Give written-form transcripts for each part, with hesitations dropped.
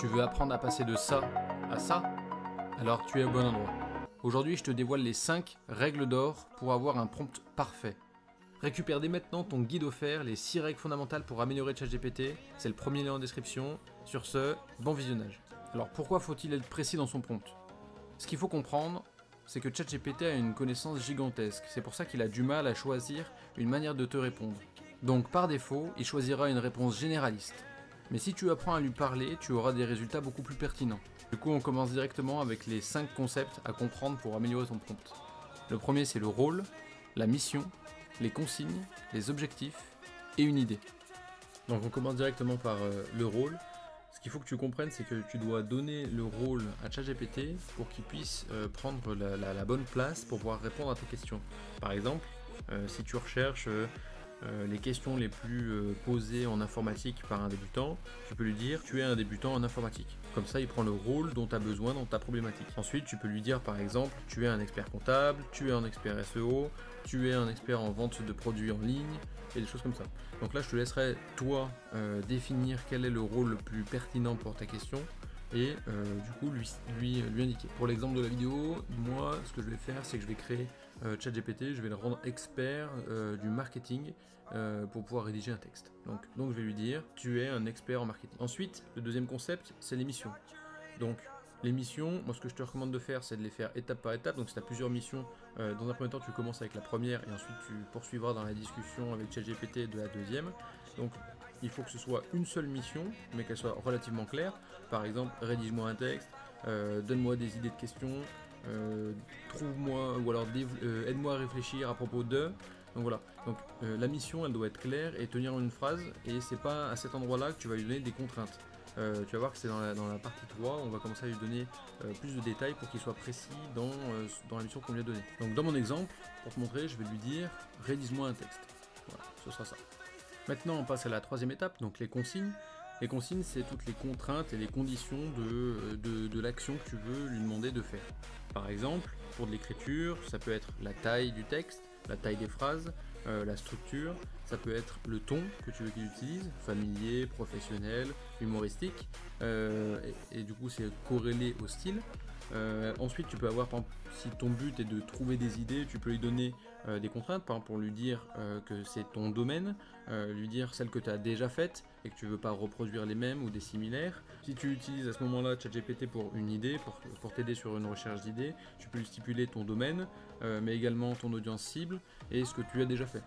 Tu veux apprendre à passer de ça à ça? Alors tu es au bon endroit. Aujourd'hui, je te dévoile les 5 règles d'or pour avoir un prompt parfait. Récupère dès maintenant ton guide offert, les 6 règles fondamentales pour améliorer ChatGPT. C'est le premier lien en description. Sur ce, bon visionnage. Alors pourquoi faut-il être précis dans son prompt? Ce qu'il faut comprendre, c'est que ChatGPT a une connaissance gigantesque. C'est pour ça qu'il a du mal à choisir une manière de te répondre. Donc par défaut, il choisira une réponse généraliste. Mais si tu apprends à lui parler, tu auras des résultats beaucoup plus pertinents. Du coup, on commence directement avec les 5 concepts à comprendre pour améliorer ton prompt. Le premier, c'est le rôle, la mission, les consignes, les objectifs et une idée. Donc on commence directement par le rôle. Ce qu'il faut que tu comprennes, c'est que tu dois donner le rôle à ChatGPT pour qu'il puisse prendre la bonne place pour pouvoir répondre à tes questions. Par exemple, si tu recherches les questions les plus posées en informatique par un débutant, tu peux lui dire « tu es un débutant en informatique ». Comme ça, il prend le rôle dont tu as besoin dans ta problématique. Ensuite, tu peux lui dire par exemple « tu es un expert comptable, tu es un expert SEO, tu es un expert en vente de produits en ligne » et des choses comme ça. Donc là, je te laisserai toi définir quel est le rôle le plus pertinent pour ta question et du coup lui indiquer. Pour l'exemple de la vidéo, moi ce que je vais faire, c'est que je vais créer ChatGPT, je vais le rendre expert du marketing pour pouvoir rédiger un texte. Donc je vais lui dire tu es un expert en marketing. Ensuite, le deuxième concept, c'est les missions. Donc les missions, moi ce que je te recommande de faire, c'est de les faire étape par étape. Donc si tu as plusieurs missions, dans un premier temps tu commences avec la première et ensuite tu poursuivras dans la discussion avec ChatGPT de la deuxième. Donc il faut que ce soit une seule mission, mais qu'elle soit relativement claire. Par exemple, rédige-moi un texte, donne-moi des idées de questions, trouve-moi ou alors aide-moi à réfléchir à propos de. Donc voilà. Donc la mission, elle doit être claire et tenir une phrase. Et c'est pas à cet endroit-là que tu vas lui donner des contraintes. Tu vas voir que c'est dans la partie 3, on va commencer à lui donner plus de détails pour qu'il soit précis dans la mission qu'on lui a donnée. Donc dans mon exemple, pour te montrer, je vais lui dire rédige-moi un texte. Voilà, ce sera ça. Maintenant, on passe à la troisième étape, donc les consignes. Les consignes, c'est toutes les contraintes et les conditions de l'action que tu veux lui demander de faire. Par exemple, pour de l'écriture, ça peut être la taille du texte, la taille des phrases, la structure, ça peut être le ton que tu veux qu'il utilise, familier, professionnel, humoristique, et du coup c'est corrélé au style. Ensuite tu peux avoir, par exemple, si ton but est de trouver des idées, tu peux lui donner des contraintes, par exemple pour lui dire que c'est ton domaine, lui dire celles que tu as déjà faites et que tu ne veux pas reproduire les mêmes ou des similaires. Si tu utilises à ce moment-là ChatGPT pour une idée, pour t'aider sur une recherche d'idées, tu peux lui stipuler ton domaine, mais également ton audience cible et ce que tu as déjà fait.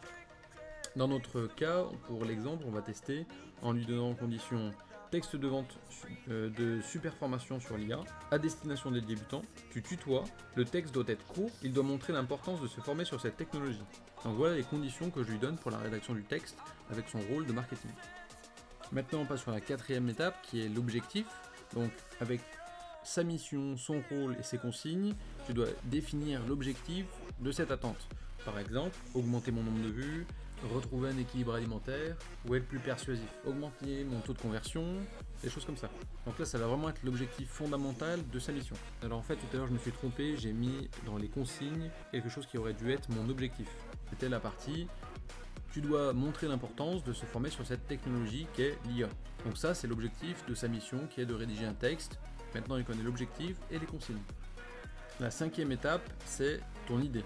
Dans notre cas, pour l'exemple, on va tester en lui donnant en condition texte de vente de super formation sur l'IA, à destination des débutants, tu tutoies, le texte doit être court, il doit montrer l'importance de se former sur cette technologie. Donc voilà les conditions que je lui donne pour la rédaction du texte avec son rôle de marketing. Maintenant on passe sur la quatrième étape qui est l'objectif. Donc avec sa mission, son rôle et ses consignes, tu dois définir l'objectif de cette attente. Par exemple, augmenter mon nombre de vues, retrouver un équilibre alimentaire ou être plus persuasif, augmenter mon taux de conversion, des choses comme ça. Donc là, ça va vraiment être l'objectif fondamental de sa mission. Alors en fait, tout à l'heure, je me suis trompé, j'ai mis dans les consignes quelque chose qui aurait dû être mon objectif. C'était la partie tu dois montrer l'importance de se former sur cette technologie qu'est l'IA. Donc ça, c'est l'objectif de sa mission qui est de rédiger un texte. Maintenant, il connaît l'objectif et les consignes. La cinquième étape, c'est ton idée.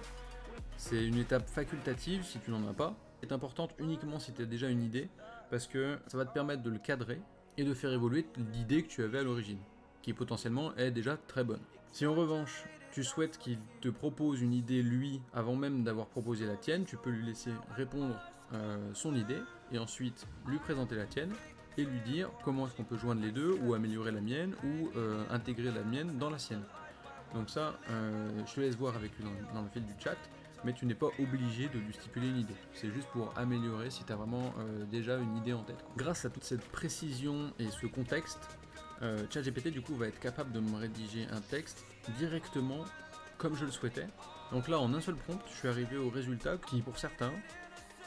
C'est une étape facultative si tu n'en as pas. C'est importante uniquement si tu as déjà une idée, parce que ça va te permettre de le cadrer et de faire évoluer l'idée que tu avais à l'origine, qui potentiellement est déjà très bonne. Si en revanche, tu souhaites qu'il te propose une idée lui, avant même d'avoir proposé la tienne, tu peux lui laisser répondre son idée, et ensuite lui présenter la tienne, et lui dire comment est-ce qu'on peut joindre les deux, ou améliorer la mienne, ou intégrer la mienne dans la sienne. Donc ça, je te laisse voir avec lui dans le fil du chat, mais tu n'es pas obligé de lui stipuler une idée. C'est juste pour améliorer si tu as vraiment déjà une idée en tête. Grâce à toute cette précision et ce contexte, ChatGPT du coup va être capable de me rédiger un texte directement comme je le souhaitais. Donc là, en un seul prompt, je suis arrivé au résultat qui, pour certains,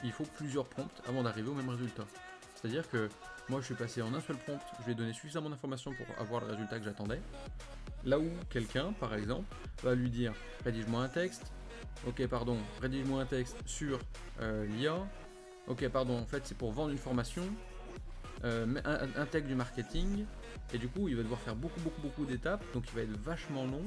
il faut plusieurs prompts avant d'arriver au même résultat. C'est-à-dire que moi je suis passé en un seul prompt, je lui ai donné suffisamment d'informations pour avoir le résultat que j'attendais. Là où quelqu'un, par exemple, va lui dire rédige-moi un texte. Ok, pardon, rédige-moi un texte sur l'IA. Ok, pardon, en fait c'est pour vendre une formation. intègre du marketing, et du coup il va devoir faire beaucoup d'étapes, donc il va être vachement long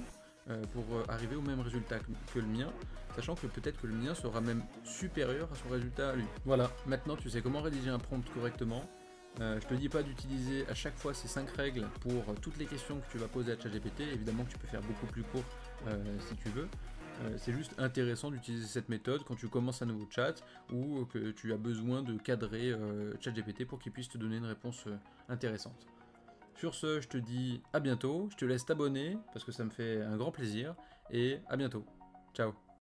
pour arriver au même résultat que le mien, sachant que peut-être que le mien sera même supérieur à son résultat à lui. Voilà, maintenant tu sais comment rédiger un prompt correctement. Je te dis pas d'utiliser à chaque fois ces 5 règles pour toutes les questions que tu vas poser à ChatGPT, évidemment que tu peux faire beaucoup plus court si tu veux. C'est juste intéressant d'utiliser cette méthode quand tu commences un nouveau chat ou que tu as besoin de cadrer ChatGPT pour qu'il puisse te donner une réponse intéressante. Sur ce, je te dis à bientôt, je te laisse t'abonner parce que ça me fait un grand plaisir et à bientôt. Ciao.